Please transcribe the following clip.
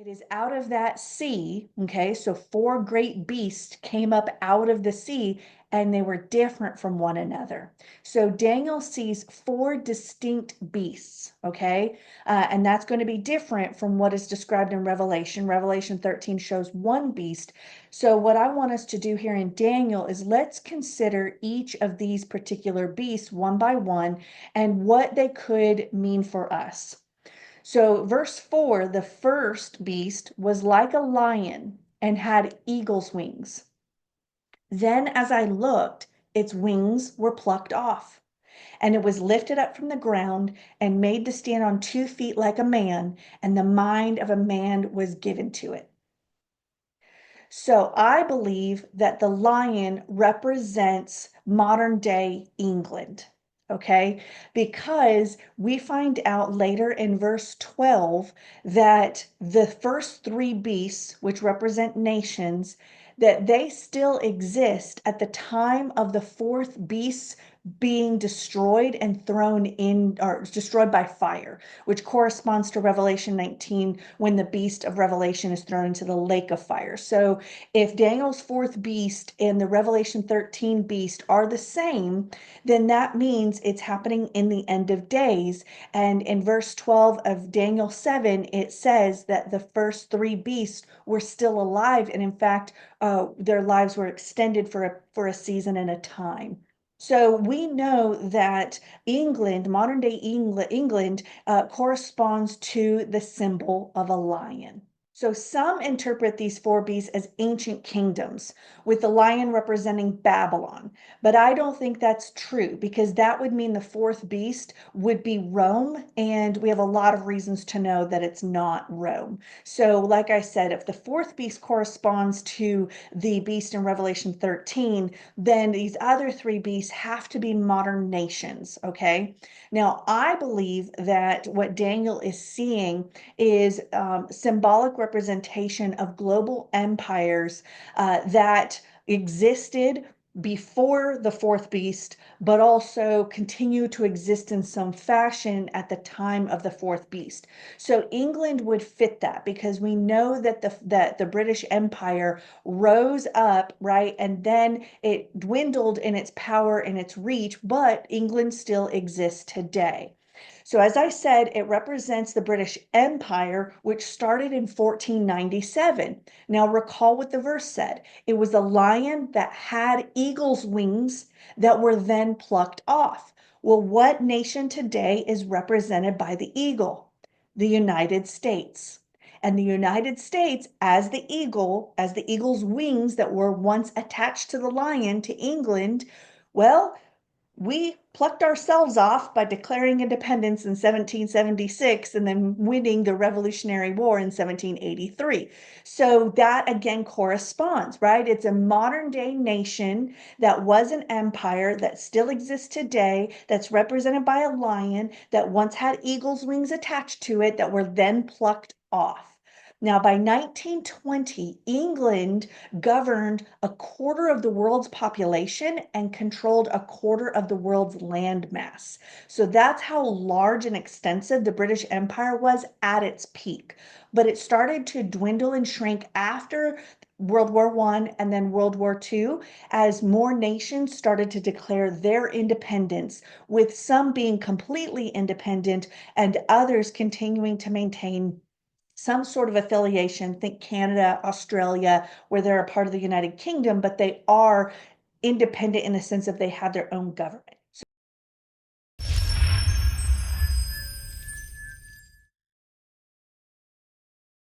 is out of that sea, okay? So four great beasts came up out of the sea and they were different from one another. So Daniel sees four distinct beasts, okay? And that's going to be different from what is described in Revelation. Revelation 13 shows one beast. So what I want us to do here in Daniel is let's consider each of these particular beasts one by one and what they could mean for us. So, verse 4, the first beast was like a lion and had eagle's wings. Then, as I looked, its wings were plucked off, and it was lifted up from the ground and made to stand on 2 feet like a man, and the mind of a man was given to it. So, I believe that the lion represents modern day England. Okay, because we find out later in verse 12 that the first three beasts, which represent nations, that they still exist at the time of the fourth beast being destroyed and thrown in, or destroyed by fire, which corresponds to Revelation 19 when the beast of Revelation is thrown into the lake of fire. So if Daniel's fourth beast and the Revelation 13 beast are the same, then that means it's happening in the end of days. And in verse 12 of Daniel 7, it says that the first three beasts were still alive. And in fact, their lives were extended for a season and a time. So we know that England, modern day England, corresponds to the symbol of a lion. So some interpret these four beasts as ancient kingdoms, with the lion representing Babylon. But I don't think that's true because that would mean the fourth beast would be Rome, and we have a lot of reasons to know that it's not Rome. So, like I said, if the fourth beast corresponds to the beast in Revelation 13, then these other three beasts have to be modern nations, okay? Now, I believe that what Daniel is seeing is symbolic representation of global empires that existed before the fourth beast, but also continue to exist in some fashion at the time of the fourth beast. So England would fit that because we know that the British Empire rose up, right, and then it dwindled in its power and its reach, but England still exists today. So, as I said, it represents the British Empire, which started in 1497. Now, recall what the verse said. It was a lion that had eagle's wings that were then plucked off. Well, what nation today is represented by the eagle? The United States. And the United States, as the eagle's wings that were once attached to the lion to England, well, we plucked ourselves off by declaring independence in 1776 and then winning the Revolutionary War in 1783. So that again corresponds, right? It's a modern day nation that was an empire that still exists today, that's represented by a lion that once had eagle's wings attached to it that were then plucked off. Now, by 1920, England governed a quarter of the world's population and controlled a quarter of the world's land mass. So that's how large and extensive the British Empire was at its peak. But it started to dwindle and shrink after World War I and then World War II as more nations started to declare their independence, with some being completely independent and others continuing to maintain some sort of affiliation. Think Canada, Australia, where they're a part of the United Kingdom, but they are independent in the sense that they have their own government.